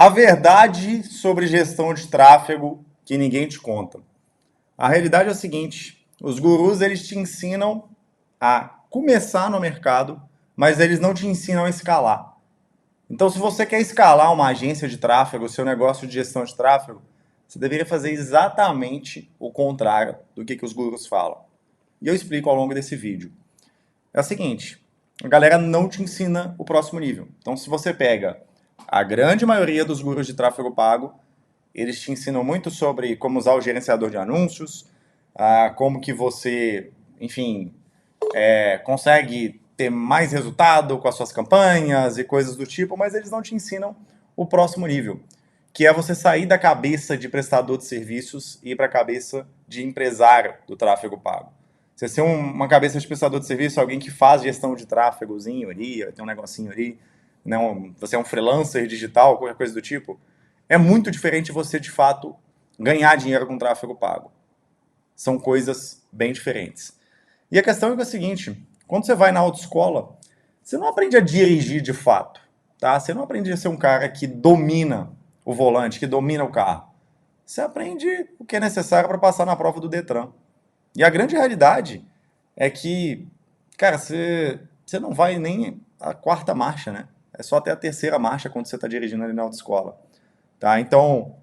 A verdade sobre gestão de tráfego que ninguém te conta. A realidade é a seguinte: os gurus eles te ensinam a começar no mercado, mas eles não te ensinam a escalar. Então, se você quer escalar uma agência de tráfego, o seu negócio de gestão de tráfego, você deveria fazer exatamente o contrário do que os gurus falam. E eu explico ao longo desse vídeo. É o seguinte: a galera não te ensina o próximo nível. Então, se você pega a grande maioria dos gurus de tráfego pago, eles te ensinam muito sobre como usar o gerenciador de anúncios, como que você, enfim, consegue ter mais resultado com as suas campanhas e coisas do tipo, mas eles não te ensinam o próximo nível, que é você sair da cabeça de prestador de serviços e ir para a cabeça de empresário do tráfego pago. Você ser uma cabeça de prestador de serviço, alguém que faz gestão de tráfegozinho ali, tem um negocinho ali, né, você é um freelancer digital, qualquer coisa do tipo, é muito diferente você, de fato, ganhar dinheiro com tráfego pago. São coisas bem diferentes. E a questão é a seguinte: quando você vai na autoescola, você não aprende a dirigir de fato, tá? Você não aprende a ser um cara que domina o volante, que domina o carro. Você aprende o que é necessário para passar na prova do Detran. E a grande realidade é que, cara, você não vai nem a quarta marcha, né? É só até a terceira marcha quando você está dirigindo ali na autoescola. Tá? Então,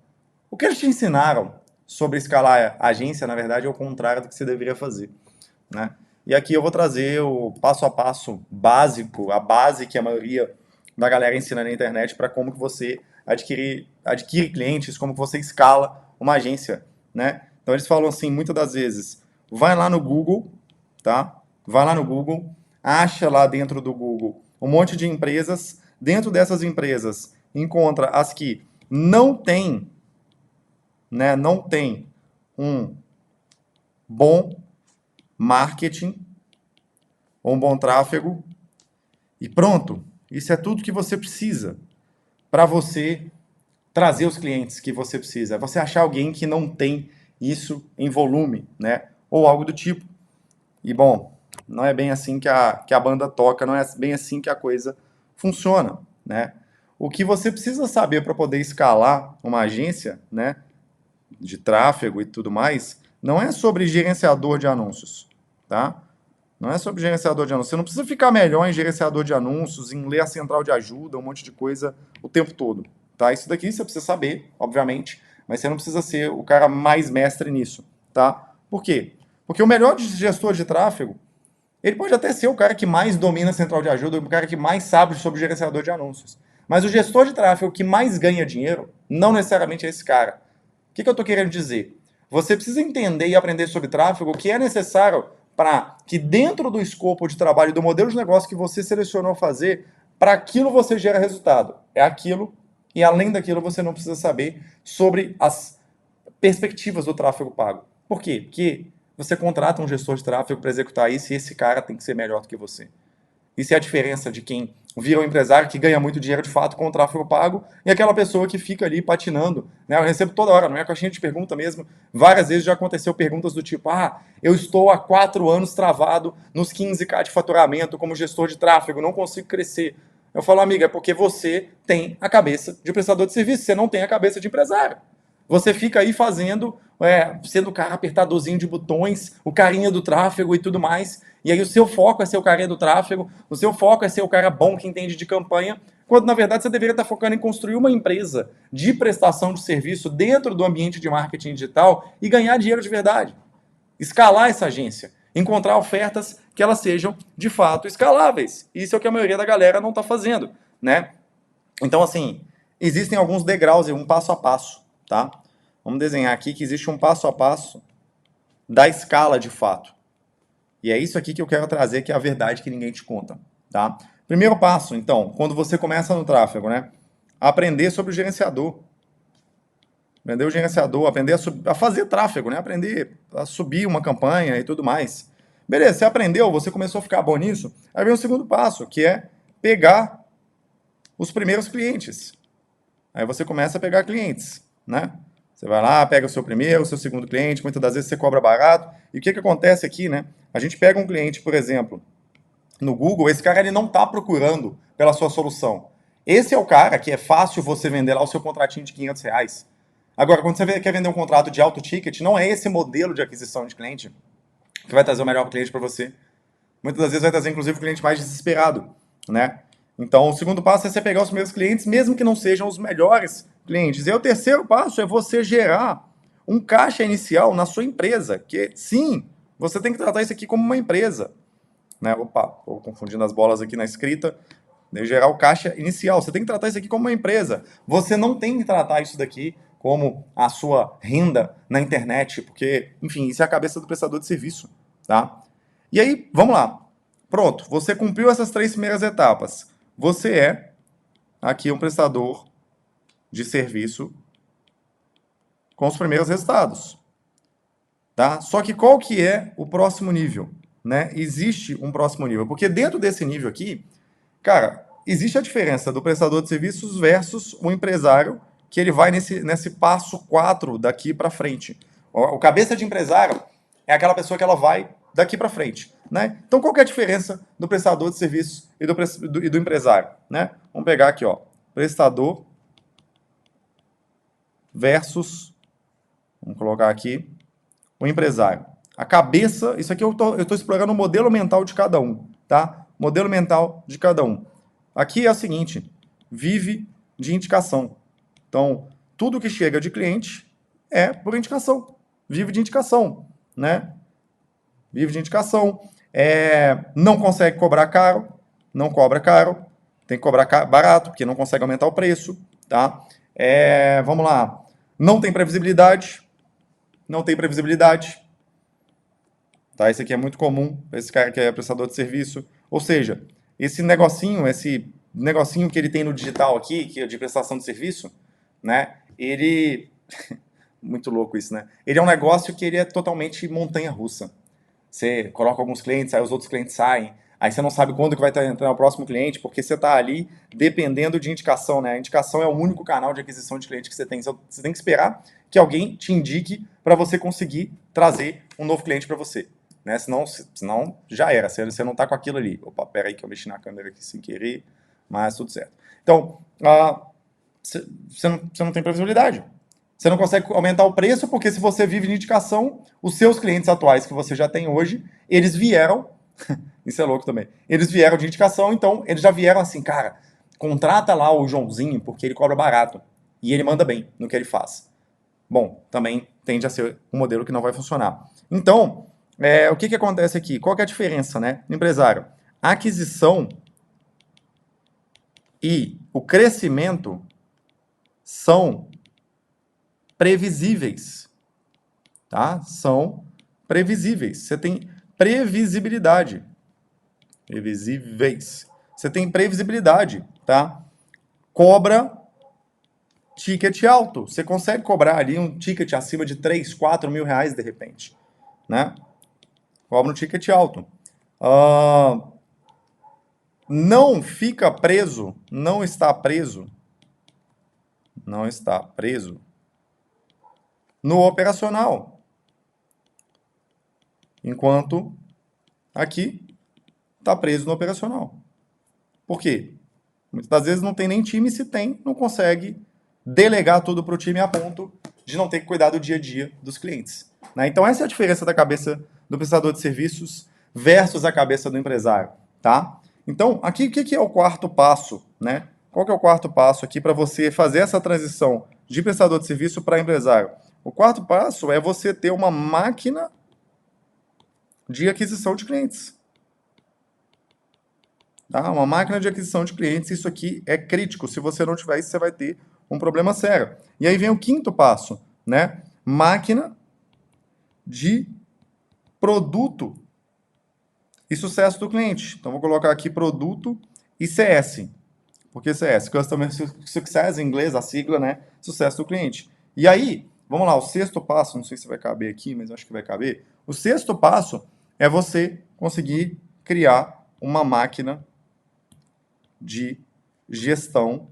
o que eles te ensinaram sobre escalar a agência, na verdade, é o contrário do que você deveria fazer, né? E aqui eu vou trazer o passo a passo básico, a base que a maioria da galera ensina na internet para como que você adquire clientes, como que você escala uma agência, né? Então eles falam assim, muitas das vezes, vai lá no Google, tá? Vai lá no Google, acha lá dentro do Google um monte de empresas, dentro dessas empresas encontra as que não tem, né, não tem um bom marketing ou um bom tráfego e pronto. Isso é tudo que você precisa para você trazer os clientes que você precisa. É você achar alguém que não tem isso em volume, né? Ou algo do tipo. E bom, não é bem assim que a banda toca, não é bem assim que a coisa funciona, né? O que você precisa saber para poder escalar uma agência, né, de tráfego e tudo mais, não é sobre gerenciador de anúncios, tá? Não é sobre gerenciador de anúncios. Você não precisa ficar melhor em gerenciador de anúncios, em ler a central de ajuda, um monte de coisa o tempo todo, tá? Isso daqui você precisa saber, obviamente, mas você não precisa ser o cara mais mestre nisso, tá? Por quê? Porque o melhor gestor de tráfego, ele pode até ser o cara que mais domina a central de ajuda, o cara que mais sabe sobre gerenciador de anúncios. Mas o gestor de tráfego que mais ganha dinheiro, não necessariamente é esse cara. O que eu estou querendo dizer? Você precisa entender e aprender sobre tráfego o que é necessário para que dentro do escopo de trabalho, do modelo de negócio que você selecionou fazer, para aquilo você gera resultado. É aquilo, e além daquilo você não precisa saber sobre as perspectivas do tráfego pago. Por quê? Porque você contrata um gestor de tráfego para executar isso e esse cara tem que ser melhor do que você. Isso é a diferença de quem vira um empresário que ganha muito dinheiro de fato com o tráfego pago e aquela pessoa que fica ali patinando. Né? Eu recebo toda hora, não é caixinha de pergunta mesmo. Várias vezes já aconteceu perguntas do tipo: eu estou há 4 anos travado nos 15K de faturamento como gestor de tráfego, não consigo crescer. Eu falo, amiga, é porque você tem a cabeça de prestador de serviço, você não tem a cabeça de empresário. Você fica aí fazendo, sendo o cara apertadorzinho de botões, o carinha do tráfego e tudo mais. E aí o seu foco é ser o carinha do tráfego, o seu foco é ser o cara bom que entende de campanha, quando na verdade você deveria estar focando em construir uma empresa de prestação de serviço dentro do ambiente de marketing digital e ganhar dinheiro de verdade. Escalar essa agência, encontrar ofertas que elas sejam de fato escaláveis. Isso é o que a maioria da galera não está fazendo, né? Então, assim, existem alguns degraus e um passo a passo, tá? Vamos desenhar aqui que existe um passo a passo da escala de fato. E é isso aqui que eu quero trazer, que é a verdade que ninguém te conta, tá? Primeiro passo, então, quando você começa no tráfego, né? Aprender sobre o gerenciador. Aprender o gerenciador, aprender a fazer tráfego, né? Aprender a subir uma campanha e tudo mais. Beleza, você aprendeu, você começou a ficar bom nisso. Aí vem o segundo passo, que é pegar os primeiros clientes. Aí você começa a pegar clientes, né? Você vai lá, pega o seu primeiro, o seu segundo cliente, muitas das vezes você cobra barato. E o que acontece aqui, né? A gente pega um cliente, por exemplo, no Google, esse cara ele não está procurando pela sua solução. Esse é o cara que é fácil você vender lá o seu contratinho de R$ 500. Agora, quando você quer vender um contrato de alto ticket, não é esse modelo de aquisição de cliente que vai trazer o melhor cliente para você. Muitas das vezes vai trazer, inclusive, o cliente mais desesperado, né? Então, o segundo passo é você pegar os primeiros clientes, mesmo que não sejam os melhores clientes. E aí, o terceiro passo é você gerar um caixa inicial na sua empresa, que sim, você tem que tratar isso aqui como uma empresa, né? Opa, estou confundindo as bolas aqui na escrita. Gerar o caixa inicial. Você tem que tratar isso aqui como uma empresa. Você não tem que tratar isso daqui como a sua renda na internet, porque, enfim, isso é a cabeça do prestador de serviço, tá? E aí, vamos lá. Pronto, você cumpriu essas 3 primeiras etapas. Você é aqui um prestador de serviço com os primeiros resultados, tá? Só que qual que é o próximo nível, né? Existe um próximo nível, porque dentro desse nível aqui, cara, existe a diferença do prestador de serviços versus o empresário, que ele vai nesse passo 4 daqui para frente. O cabeça de empresário é aquela pessoa que ela vai daqui para frente, né? Então, qual que é a diferença do prestador de serviços e do empresário, né? Vamos pegar aqui, ó, prestador versus, vamos colocar aqui, o empresário. A cabeça, isso aqui eu tô explorando o modelo mental de cada um, tá? Modelo mental de cada um. Aqui é o seguinte, vive de indicação. Então, tudo que chega de cliente é por indicação. Vive de indicação, né? Vive de indicação. Não consegue cobrar caro, não cobra caro. Tem que cobrar barato, porque não consegue aumentar o preço, tá? Vamos lá. Não tem previsibilidade. Não tem previsibilidade. Tá? Isso aqui é muito comum para esse cara que é prestador de serviço. Ou seja, esse negocinho que ele tem no digital aqui, que é de prestação de serviço, né? Ele... muito louco isso, né? Ele é um negócio que ele é totalmente montanha-russa. Você coloca alguns clientes, aí os outros clientes saem, aí você não sabe quando que vai entrar o próximo cliente, porque você está ali dependendo de indicação, né? A indicação é o único canal de aquisição de cliente que você tem. Você tem que esperar que alguém te indique para você conseguir trazer um novo cliente para você, né? Senão já era, você não está com aquilo ali. Opa, pera aí que eu mexi na câmera aqui sem querer, mas tudo certo. Então, você não tem previsibilidade. Você não consegue aumentar o preço, porque se você vive de indicação, os seus clientes atuais que você já tem hoje, eles vieram, isso é louco também, eles vieram de indicação, então eles já vieram assim, cara, contrata lá o Joãozinho, porque ele cobra barato, e ele manda bem no que ele faz. Bom, também tende a ser um modelo que não vai funcionar. Então, o que acontece aqui? Qual que é a diferença, né, empresário? A aquisição e o crescimento são previsíveis, tá? São previsíveis. Você tem previsibilidade. Previsíveis. Você tem previsibilidade, tá? Cobra ticket alto. Você consegue cobrar ali um ticket acima de 3, 4 mil reais de repente, né? Cobra um ticket alto. Não fica preso, não está preso no operacional. Enquanto aqui está preso no operacional. Por quê? Muitas das vezes não tem nem time, se tem, não consegue delegar tudo para o time a ponto de não ter que cuidar do dia a dia dos clientes, né? Então essa é a diferença da cabeça do prestador de serviços versus a cabeça do empresário, tá? Então, aqui o que é o quarto passo, né? Qual que é o quarto passo aqui para você fazer essa transição de prestador de serviço para empresário? O quarto passo é você ter uma máquina de aquisição de clientes. Tá? Uma máquina de aquisição de clientes, isso aqui é crítico. Se você não tiver isso, você vai ter um problema sério. E aí vem o quinto passo, né? Máquina de produto e sucesso do cliente. Então, vou colocar aqui produto e CS. Por que CS? Customer Success, em inglês, a sigla, né? Sucesso do cliente. E aí, vamos lá, o sexto passo, não sei se vai caber aqui, mas acho que vai caber. O sexto passo é você conseguir criar uma máquina de gestão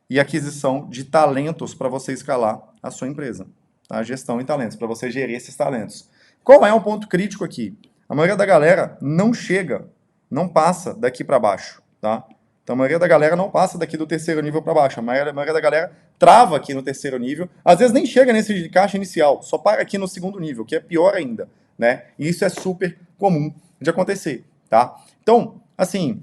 e aquisição de talentos para você escalar a sua empresa. Tá? Gestão e talentos, para você gerir esses talentos. Qual é um ponto crítico aqui? A maioria da galera não chega, não passa daqui para baixo. Tá? Então a maioria da galera não passa daqui do terceiro nível para baixo. A maioria da galera trava aqui no terceiro nível. Às vezes nem chega nesse de caixa inicial, só para aqui no segundo nível, que é pior ainda, né? E isso é super comum de acontecer, tá? Então, assim,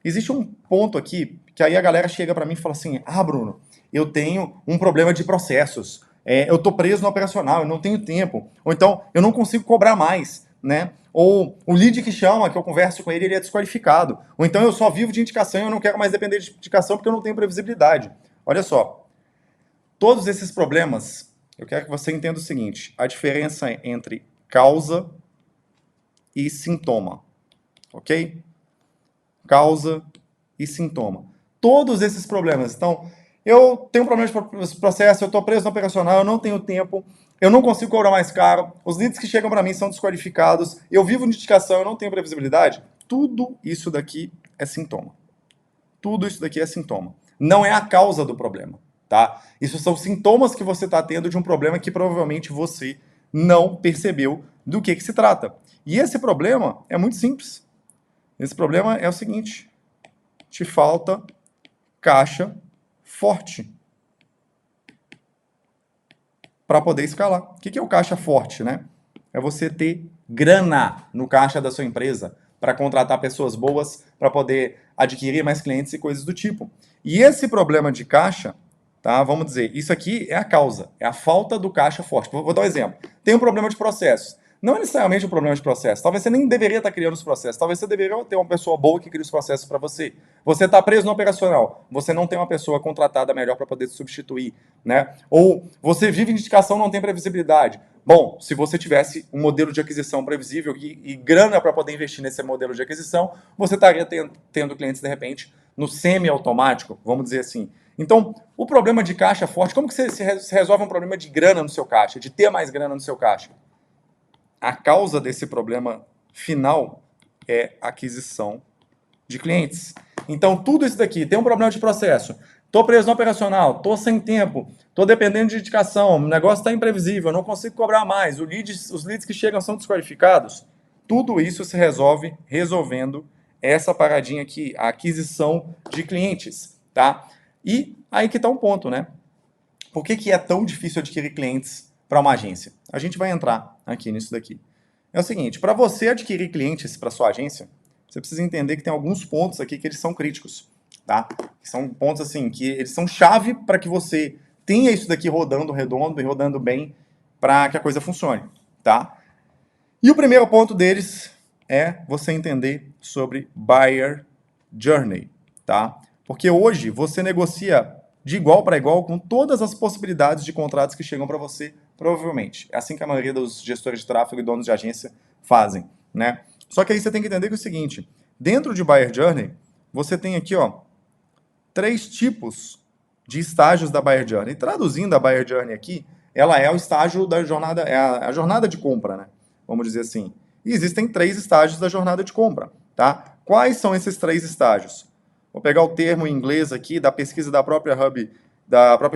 existe um ponto aqui que aí a galera chega para mim e fala assim: ah, Bruno, eu tenho um problema de processos. Eu tô preso no operacional, eu não tenho tempo. Ou então, eu não consigo cobrar mais, né? Ou o lead que chama, que eu converso com ele, ele é desqualificado. Ou então eu só vivo de indicação e eu não quero mais depender de indicação porque eu não tenho previsibilidade. Olha só, todos esses problemas, eu quero que você entenda o seguinte: a diferença entre causa e sintoma, ok? Causa e sintoma. Todos esses problemas. Então, eu tenho um problema de processo, eu estou preso no operacional, eu não tenho tempo, eu não consigo cobrar mais caro, os leads que chegam para mim são desqualificados, eu vivo de indicação, eu não tenho previsibilidade. Tudo isso daqui é sintoma. Tudo isso daqui é sintoma. Não é a causa do problema, tá? Isso são sintomas que você está tendo de um problema que provavelmente você não percebeu do que se trata. E esse problema é muito simples. Esse problema é o seguinte: te falta caixa forte para poder escalar. O que é o caixa forte, né? É você ter grana no caixa da sua empresa para contratar pessoas boas, para poder adquirir mais clientes e coisas do tipo. E esse problema de caixa, tá? Vamos dizer, isso aqui é a causa, é a falta do caixa forte. Vou dar um exemplo. Tem um problema de processos. Não é necessariamente um problema de processo. Talvez você nem deveria estar criando os processos. Talvez você deveria ter uma pessoa boa que crie os processos para você. Você está preso no operacional. Você não tem uma pessoa contratada melhor para poder substituir, né? Ou você vive em indicação, não tem previsibilidade. Bom, se você tivesse um modelo de aquisição previsível e grana para poder investir nesse modelo de aquisição, você estaria tendo clientes, de repente, no semi-automático, vamos dizer assim. Então, o problema de caixa forte, como que você resolve um problema de grana no seu caixa, de ter mais grana no seu caixa? A causa desse problema final é aquisição de clientes. Então, tudo isso daqui, tem um problema de processo, estou preso no operacional, estou sem tempo, estou dependendo de indicação, o negócio está imprevisível, não consigo cobrar mais, os leads que chegam são desqualificados. Tudo isso se resolve resolvendo essa paradinha aqui, a aquisição de clientes, tá? E aí que está um ponto, né? Por que é tão difícil adquirir clientes para uma agência? A gente vai entrar aqui nisso daqui. É o seguinte, para você adquirir clientes para sua agência, você precisa entender que tem alguns pontos aqui que eles são críticos, tá? Que são pontos assim, que eles são chave para que você tenha isso daqui rodando redondo e rodando bem para que a coisa funcione, tá? E o primeiro ponto deles é você entender sobre Buyer Journey, tá? Porque hoje você negocia de igual para igual com todas as possibilidades de contratos que chegam para você, provavelmente. É assim que a maioria dos gestores de tráfego e donos de agência fazem, né? Só que aí você tem que entender que é o seguinte, dentro de Buyer Journey, você tem aqui, ó, 3 tipos de estágios da Buyer Journey. Traduzindo a Buyer Journey aqui, ela é o estágio da jornada, é a jornada de compra, né? Vamos dizer assim. E existem 3 estágios da jornada de compra, tá? Quais são esses 3 estágios? Vou pegar o termo em inglês aqui da pesquisa da própria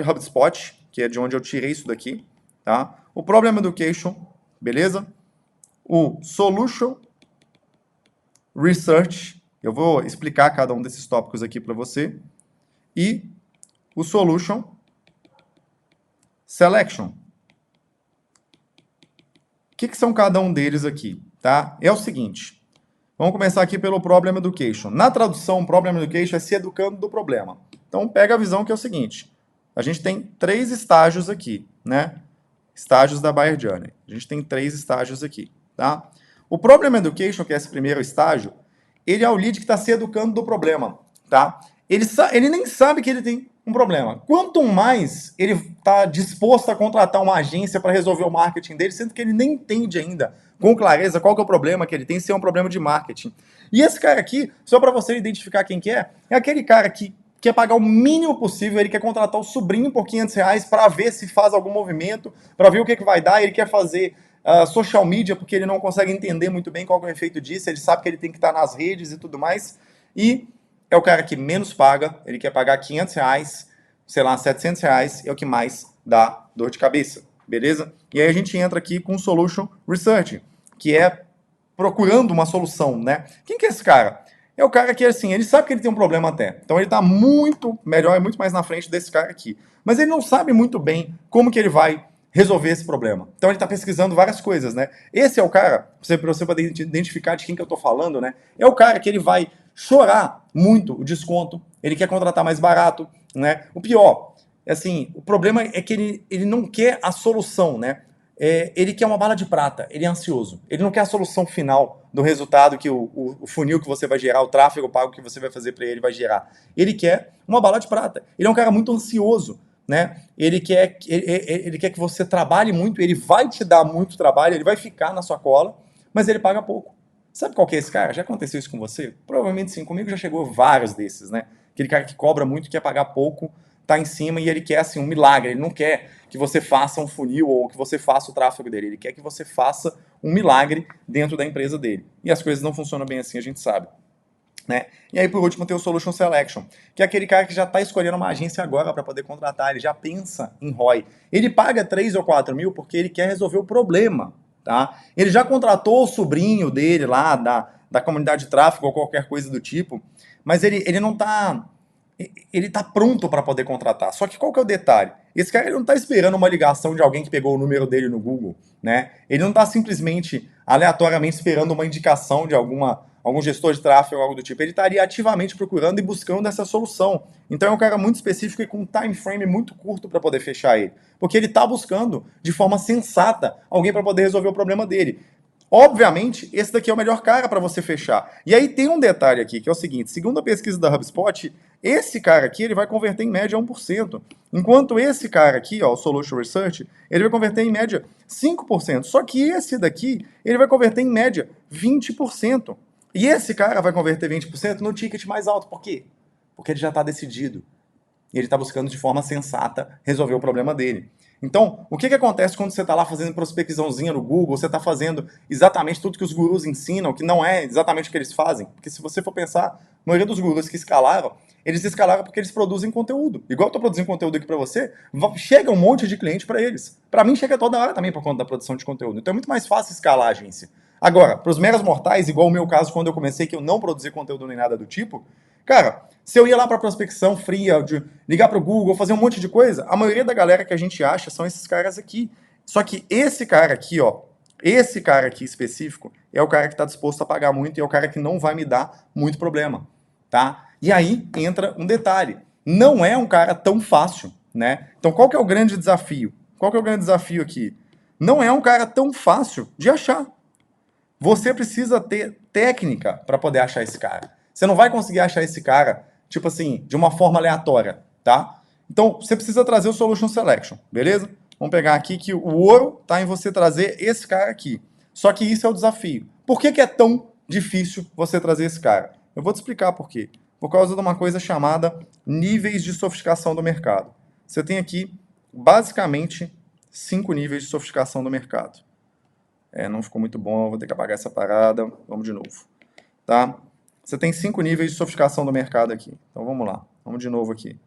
HubSpot, que é de onde eu tirei isso daqui, tá? O Problem Education, beleza? O Solution Research, eu vou explicar cada um desses tópicos aqui para você, e o Solution Selection. O que são cada um deles aqui, tá? É o seguinte, vamos começar aqui pelo Problem Education. Na tradução, Problem Education é se educando do problema. Então, pega a visão que é o seguinte, a gente tem 3 estágios aqui, né? Estágios da Buyer Journey. A gente tem 3 estágios aqui, tá? O Problem Education, que é esse primeiro estágio, ele é o lead que está se educando do problema, tá? Ele nem sabe que ele tem um problema. Quanto mais ele está disposto a contratar uma agência para resolver o marketing dele, sendo que ele nem entende ainda com clareza qual que é o problema que ele tem, se é um problema de marketing. E esse cara aqui, só para você identificar quem que é aquele cara que quer pagar o mínimo possível, ele quer contratar o sobrinho por R$500 para ver se faz algum movimento, para ver o que vai dar, ele quer fazer social media porque ele não consegue entender muito bem qual é o efeito disso, ele sabe que ele tem que estar nas redes e tudo mais, e é o cara que menos paga, ele quer pagar R$500, sei lá, R$700, é o que mais dá dor de cabeça, beleza? E aí a gente entra aqui com o Solution Research, que é procurando uma solução, né? Quem que é esse cara? é o cara que, assim, ele sabe que ele tem um problema até. Então ele tá muito melhor e muito mais na frente desse cara aqui. Mas ele não sabe muito bem como que ele vai resolver esse problema. Então ele tá pesquisando várias coisas, né? Esse é o cara, pra você poder identificar de quem que eu tô falando, né? É o cara que ele vai chorar muito o desconto, ele quer contratar mais barato, né? O pior, assim, o problema é que ele não quer a solução, né? Ele quer uma bala de prata, ele é ansioso. Ele não quer a solução final do resultado que o funil que você vai gerar, o tráfego pago que você vai fazer para ele vai gerar. Ele quer uma bala de prata. Ele é um cara muito ansioso, né? Ele quer que você trabalhe muito, ele vai te dar muito trabalho, ele vai ficar na sua cola, mas ele paga pouco. Sabe qual que é esse cara? Já aconteceu isso com você? Provavelmente sim, comigo já chegou vários desses, né? Aquele cara que cobra muito, quer pagar pouco, tá em cima e ele quer assim um milagre, ele não quer que você faça um funil ou que você faça o tráfego dele, ele quer que você faça um milagre dentro da empresa dele. E as coisas não funcionam bem assim, a gente sabe. Né? E aí, por último, tem o Solution Selection, que é aquele cara que já está escolhendo uma agência agora para poder contratar, ele já pensa em ROI. Ele paga 3 ou 4 mil porque ele quer resolver o problema. Tá? Ele já contratou o sobrinho dele lá, da comunidade de tráfego ou qualquer coisa do tipo, mas ele não está ele tá pronto para poder contratar. Só que qual que é o detalhe? Esse cara ele não está esperando uma ligação de alguém que pegou o número dele no Google, né? Ele não está simplesmente aleatoriamente esperando uma indicação de algum gestor de tráfego ou algo do tipo. Ele estaria ativamente procurando e buscando essa solução. Então é um cara muito específico e com um time frame muito curto para poder fechar ele, porque ele está buscando de forma sensata alguém para poder resolver o problema dele. Obviamente, esse daqui é o melhor cara para você fechar. E aí tem um detalhe aqui, que é o seguinte, segundo a pesquisa da HubSpot, esse cara aqui ele vai converter em média 1%, enquanto esse cara aqui, ó, o Solution Research, ele vai converter em média 5%. Só que esse daqui, ele vai converter em média 20%. E esse cara vai converter 20% no ticket mais alto. Por quê? Porque ele já está decidido. E ele está buscando de forma sensata resolver o problema dele. Então, o que, que acontece quando você está lá fazendo prospecçãozinha no Google, você está fazendo exatamente tudo que os gurus ensinam, que não é exatamente o que eles fazem? Porque se você for pensar, a maioria dos gurus que escalaram, eles escalaram porque eles produzem conteúdo. Igual eu estou produzindo conteúdo aqui para você, chega um monte de cliente para eles. Para mim chega toda hora também por conta da produção de conteúdo. Então é muito mais fácil escalar a agência. Agora, para os meros mortais, igual o meu caso quando eu comecei, que eu não produzi conteúdo nem nada do tipo, cara, se eu ia lá para prospecção fria, de ligar para o Google, fazer um monte de coisa, a maioria da galera que a gente acha são esses caras aqui. Só que esse cara aqui, ó, esse cara aqui específico, é o cara que está disposto a pagar muito e é o cara que não vai me dar muito problema, tá? E aí entra um detalhe. Não é um cara tão fácil, né? Então qual que é o grande desafio? Qual que é o grande desafio aqui? Não é um cara tão fácil de achar. Você precisa ter técnica para poder achar esse cara. Você não vai conseguir achar esse cara, tipo assim, de uma forma aleatória, tá? Então, você precisa trazer o Solution Selection, beleza? Vamos pegar aqui que o ouro está em você trazer esse cara aqui. Só que isso é o desafio. Por que é tão difícil você trazer esse cara? Eu vou te explicar por quê. Por causa de uma coisa chamada níveis de sofisticação do mercado. Você tem aqui, basicamente, 5 níveis de sofisticação do mercado. Não ficou muito bom, vou ter que apagar essa parada. Vamos de novo, tá? Você tem 5 níveis de sofisticação do mercado aqui. Então vamos lá, vamos de novo aqui.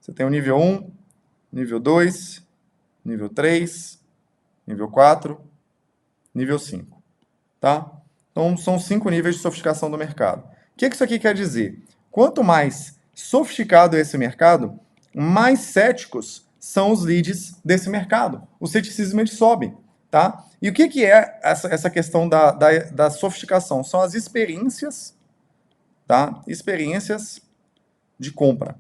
Você tem o nível 1, nível 2, nível 3, nível 4, nível 5, tá? Então são 5 níveis de sofisticação do mercado. O que isso aqui quer dizer? Quanto mais sofisticado é esse mercado, mais céticos são os leads desse mercado. O ceticismo ele sobe, tá? E o que é essa questão da sofisticação? São as experiências, tá? Experiências de compra,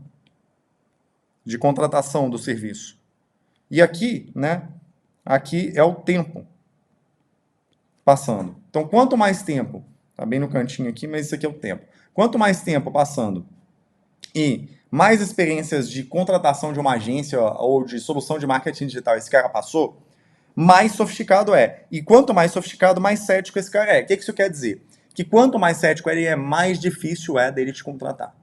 de contratação do serviço. E aqui, né? Aqui é o tempo passando. Então, quanto mais tempo, tá bem no cantinho aqui, mas isso aqui é o tempo. Quanto mais tempo passando e mais experiências de contratação de uma agência ou de solução de marketing digital esse cara passou, mais sofisticado é. E quanto mais sofisticado, mais cético esse cara é. O que isso quer dizer? Que quanto mais cético ele é, mais difícil é dele te contratar.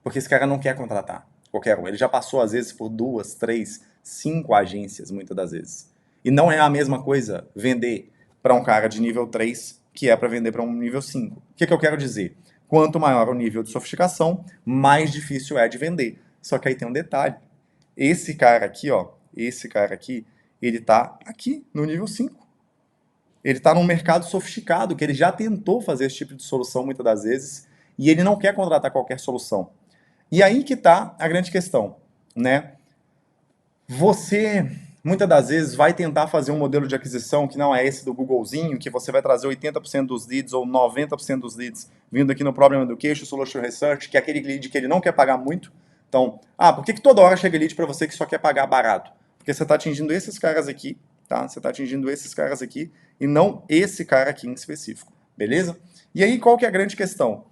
Porque esse cara não quer contratar qualquer um. Ele já passou, às vezes, por 2, 3, 5 agências, muitas das vezes. E não é a mesma coisa vender para um cara de nível 3 que é para vender para um nível 5. O que eu quero dizer? Quanto maior o nível de sofisticação, mais difícil é de vender. Só que aí tem um detalhe. Esse cara aqui, ó, ele tá aqui no nível 5. Ele está num mercado sofisticado, que ele já tentou fazer esse tipo de solução muitas das vezes, e ele não quer contratar qualquer solução. E aí que está a grande questão, né? Você, muitas das vezes, vai tentar fazer um modelo de aquisição que não é esse do Googlezinho, que você vai trazer 80% dos leads ou 90% dos leads vindo aqui no Problem Education, Solution Research, que é aquele lead que ele não quer pagar muito. Então, por que toda hora chega lead para você que só quer pagar barato? Porque você está atingindo esses caras aqui, tá? Você está atingindo esses caras aqui e não esse cara aqui em específico, beleza? E aí, qual que é a grande questão?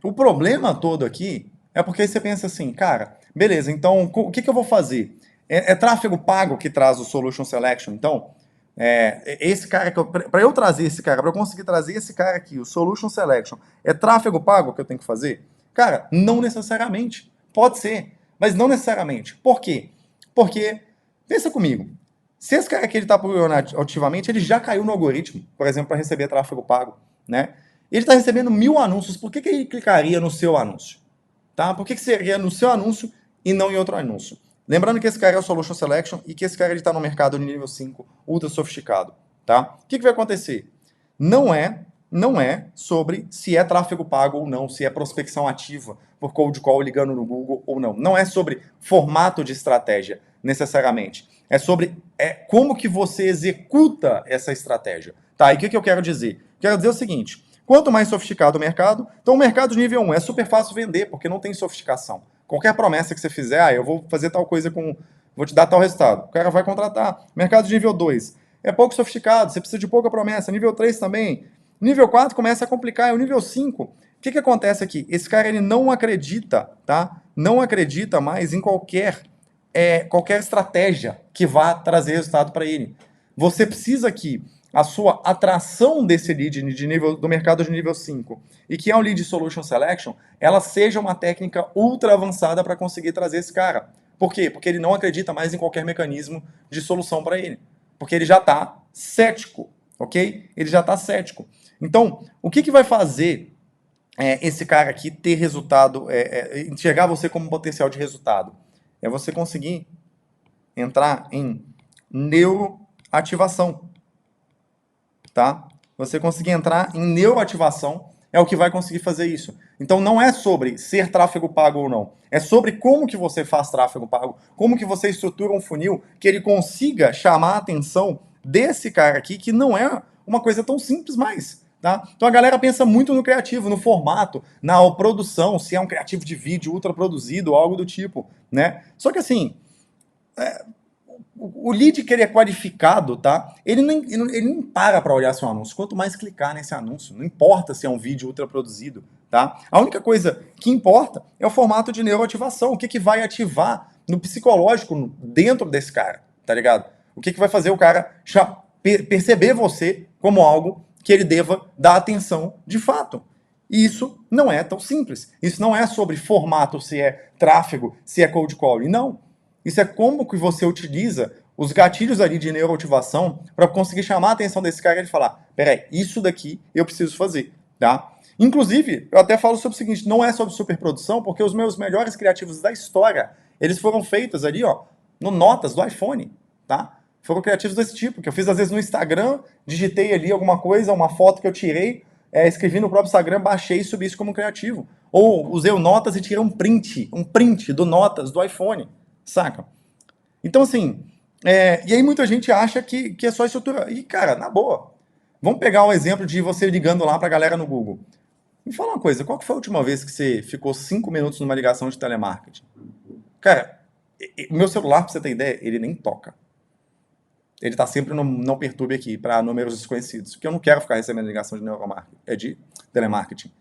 O problema todo aqui é porque você pensa assim, cara, beleza, então o que eu vou fazer? É tráfego pago que traz o Solution Selection? Então, esse cara, para eu trazer esse cara, para eu conseguir trazer esse cara aqui, o Solution Selection, é tráfego pago que eu tenho que fazer? Cara, não necessariamente. Pode ser, mas não necessariamente. Por quê? Porque, pensa comigo, se esse cara aqui está procurando ativamente, ele já caiu no algoritmo, por exemplo, para receber tráfego pago, né? Ele está recebendo 1000 anúncios, por que ele clicaria no seu anúncio? Tá? Por que seria no seu anúncio e não em outro anúncio? Lembrando que esse cara é o Solution Selection e que esse cara está no mercado de nível 5, ultra sofisticado. Tá? O que vai acontecer? Não é sobre se é tráfego pago ou não, se é prospecção ativa por cold call ligando no Google ou não. Não é sobre formato de estratégia, necessariamente. É sobre como que você executa essa estratégia. Tá? E o que eu quero dizer? Quero dizer o seguinte, quanto mais sofisticado o mercado, então o mercado de nível 1 é super fácil vender, porque não tem sofisticação. Qualquer promessa que você fizer, eu vou fazer tal coisa vou te dar tal resultado. O cara vai contratar. Mercado de nível 2 é pouco sofisticado, você precisa de pouca promessa. Nível 3 também. Nível 4 começa a complicar, é o nível 5. O que acontece aqui? Esse cara ele não acredita, tá? Não acredita mais em qualquer estratégia que vá trazer resultado para ele. Você precisa aqui a sua atração desse lead do mercado de nível 5 e que é um lead solution selection, ela seja uma técnica ultra avançada para conseguir trazer esse cara. Por quê? Porque ele não acredita mais em qualquer mecanismo de solução para ele. Porque ele já está cético, ok? Ele já está cético. Então, o que vai fazer esse cara aqui ter resultado, enxergar você como potencial de resultado? É você conseguir entrar em neuroativação. Tá? Você conseguir entrar em neuroativação é o que vai conseguir fazer isso. Então não é sobre ser tráfego pago ou não. É sobre como que você faz tráfego pago, como que você estrutura um funil que ele consiga chamar a atenção desse cara aqui, que não é uma coisa tão simples mais. Tá? Então a galera pensa muito no criativo, no formato, na produção, se é um criativo de vídeo ultra produzido ou algo do tipo. Né? Só que assim, o lead que ele é qualificado, tá? Ele nem para olhar seu anúncio. Quanto mais clicar nesse anúncio, não importa se é um vídeo ultra produzido, tá? A única coisa que importa é o formato de neuroativação. O que vai ativar no psicológico dentro desse cara, tá ligado? O que vai fazer o cara perceber você como algo que ele deva dar atenção de fato. E isso não é tão simples. Isso não é sobre formato, se é tráfego, se é cold calling. Não. Isso é como que você utiliza os gatilhos ali de neuroativação para conseguir chamar a atenção desse cara e ele falar, peraí, isso daqui eu preciso fazer, tá? Inclusive, eu até falo sobre o seguinte, não é sobre superprodução, porque os meus melhores criativos da história, eles foram feitos ali, ó, no Notas do iPhone, tá? Foram criativos desse tipo, que eu fiz às vezes no Instagram, digitei ali alguma coisa, uma foto que eu tirei, escrevi no próprio Instagram, baixei e subi isso como criativo. Ou usei o Notas e tirei um print do Notas do iPhone, saca? Então, assim, e aí muita gente acha que é só estrutura. E, cara, na boa, vamos pegar um exemplo de você ligando lá pra galera no Google. Me fala uma coisa, qual que foi a última vez que você ficou 5 minutos numa ligação de telemarketing? Cara, o meu celular, pra você ter ideia, ele nem toca. Ele tá sempre no não perturbe aqui para números desconhecidos, porque eu não quero ficar recebendo ligação de telemarketing.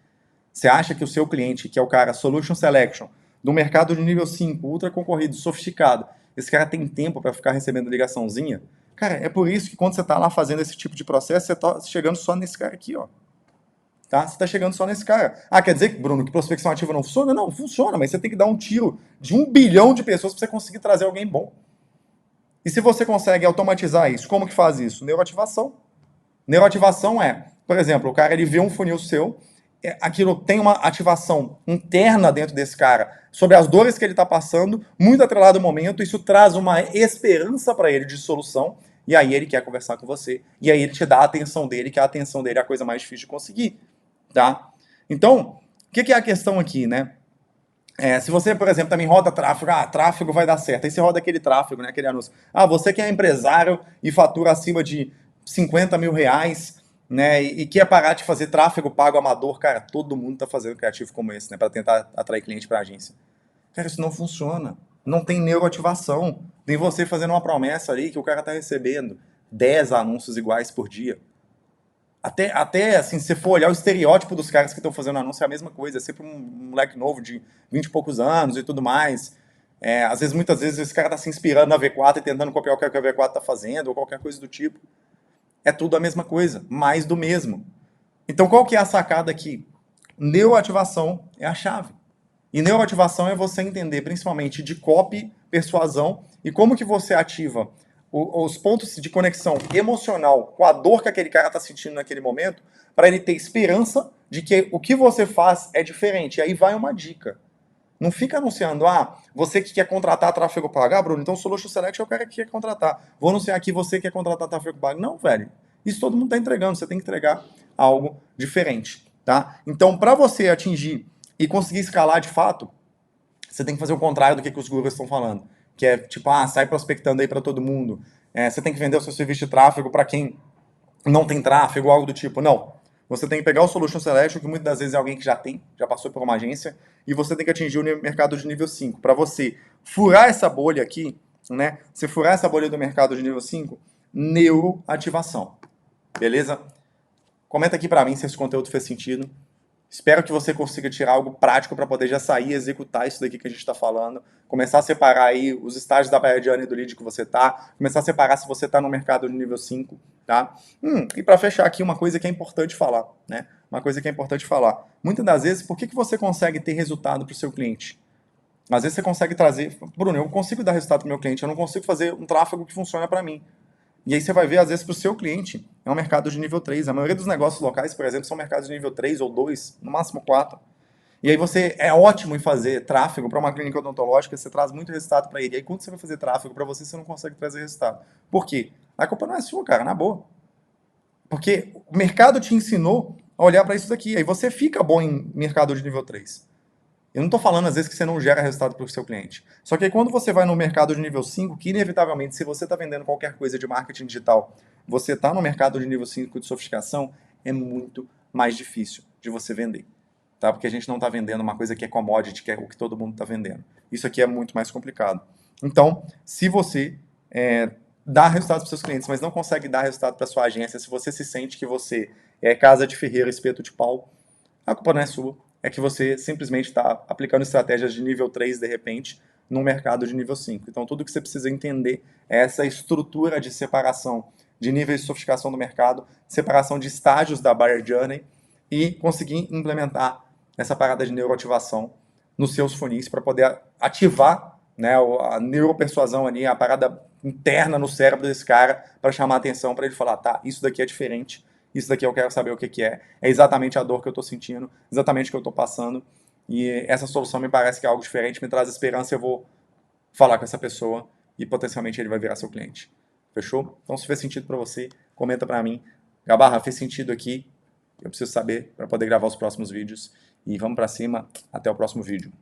Você acha que o seu cliente, que é o cara Solution Selection, do mercado de nível 5, ultra concorrido, sofisticado, esse cara tem tempo para ficar recebendo ligaçãozinha? Cara, é por isso que quando você está lá fazendo esse tipo de processo, você está chegando só nesse cara aqui, ó. Tá? Você está chegando só nesse cara. Quer dizer, Bruno, que prospecção ativa não funciona? Não, funciona, mas você tem que dar um tiro de 1 bilhão de pessoas para você conseguir trazer alguém bom. E se você consegue automatizar isso, como que faz isso? Neuroativação. Neuroativação por exemplo, o cara ele vê um funil seu, aquilo tem uma ativação interna dentro desse cara sobre as dores que ele está passando, muito atrelado ao momento, isso traz uma esperança para ele de solução, e aí ele quer conversar com você, e aí ele te dá a atenção dele, que a atenção dele é a coisa mais difícil de conseguir, tá? Então, o que é a questão aqui, né? Se você, por exemplo, também roda tráfego, tráfego vai dar certo. Aí você roda aquele tráfego, né, aquele anúncio. Você que é empresário e fatura acima de 50 mil reais, né, e quer parar de fazer tráfego pago amador, cara, todo mundo tá fazendo criativo como esse, né, para tentar atrair cliente para a agência. Cara, isso não funciona. Não tem neuroativação. Tem você fazendo uma promessa ali que o cara tá recebendo 10 anúncios iguais por dia. Até assim, se você for olhar o estereótipo dos caras que estão fazendo anúncio, é a mesma coisa. É sempre um moleque novo de 20 e poucos anos e tudo mais. Às vezes, muitas vezes, esse cara tá se inspirando na V4 e tentando copiar o que a V4 tá fazendo, ou qualquer coisa do tipo. É tudo a mesma coisa, mais do mesmo. Então, qual que é a sacada aqui? Neuroativação é a chave. E neuroativação é você entender, principalmente, de copy, persuasão, e como que você ativa os pontos de conexão emocional com a dor que aquele cara está sentindo naquele momento, para ele ter esperança de que o que você faz é diferente. E aí vai uma dica. Não fica anunciando, você que quer contratar tráfego pago. Bruno, então o Solution Select é o cara que quer contratar. Vou anunciar aqui, você que quer contratar tráfego pago. Não, velho. Isso todo mundo está entregando. Você tem que entregar algo diferente, tá? Então, para você atingir e conseguir escalar de fato, você tem que fazer o contrário do que os gurus estão falando. Que é tipo, sai prospectando aí para todo mundo. Você tem que vender o seu serviço de tráfego para quem não tem tráfego, algo do tipo. Não. Você tem que pegar o Solution Select, que muitas das vezes é alguém que já passou por uma agência, e você tem que atingir o mercado de nível 5. Para você furar essa bolha aqui, né? Você furar essa bolha do mercado de nível 5, neuroativação. Beleza? Comenta aqui para mim se esse conteúdo fez sentido. Espero que você consiga tirar algo prático para poder já sair e executar isso daqui que a gente está falando. Começar a separar aí os estágios da Buyer Journey do lead que você está. Começar a separar se você está no mercado de nível 5, tá? E para fechar aqui, uma coisa que é importante falar, né? Uma coisa que é importante falar. Muitas das vezes, por que você consegue ter resultado para o seu cliente? Às vezes você consegue trazer... Bruno, eu consigo dar resultado para o meu cliente, eu não consigo fazer um tráfego que funciona para mim. E aí você vai ver, às vezes, para o seu cliente, é um mercado de nível 3. A maioria dos negócios locais, por exemplo, são mercados de nível 3 ou 2, no máximo 4. E aí você é ótimo em fazer tráfego para uma clínica odontológica, você traz muito resultado para ele. E aí quando você vai fazer tráfego para você não consegue trazer resultado. Por quê? A culpa não é sua, cara, na boa. Porque o mercado te ensinou a olhar para isso daqui. Aí você fica bom em mercado de nível 3. Eu não estou falando, às vezes, que você não gera resultado para o seu cliente. Só que aí, quando você vai no mercado de nível 5, que inevitavelmente, se você está vendendo qualquer coisa de marketing digital, você está no mercado de nível 5 de sofisticação, é muito mais difícil de você vender. Tá? Porque a gente não está vendendo uma coisa que é commodity, que é o que todo mundo está vendendo. Isso aqui é muito mais complicado. Então, se você dá resultados para seus clientes, mas não consegue dar resultado para sua agência, se você se sente que você é casa de ferreiro, espeto de pau, a culpa não é sua. É que você simplesmente está aplicando estratégias de nível 3, de repente, num mercado de nível 5. Então, tudo que você precisa entender é essa estrutura de separação de níveis de sofisticação do mercado, separação de estágios da Buyer Journey e conseguir implementar essa parada de neuroativação nos seus funis para poder ativar, né, a neuropersuasão ali, a parada interna no cérebro desse cara para chamar a atenção, para ele falar, tá, isso daqui é diferente, isso daqui eu quero saber o que é exatamente a dor que eu estou sentindo, exatamente o que eu estou passando, e essa solução me parece que é algo diferente, me traz esperança, eu vou falar com essa pessoa e potencialmente ele vai virar seu cliente. Fechou? Então, se fez sentido para você, comenta para mim. Gabarra, fez sentido aqui? Eu preciso saber para poder gravar os próximos vídeos. E vamos para cima. Até o próximo vídeo.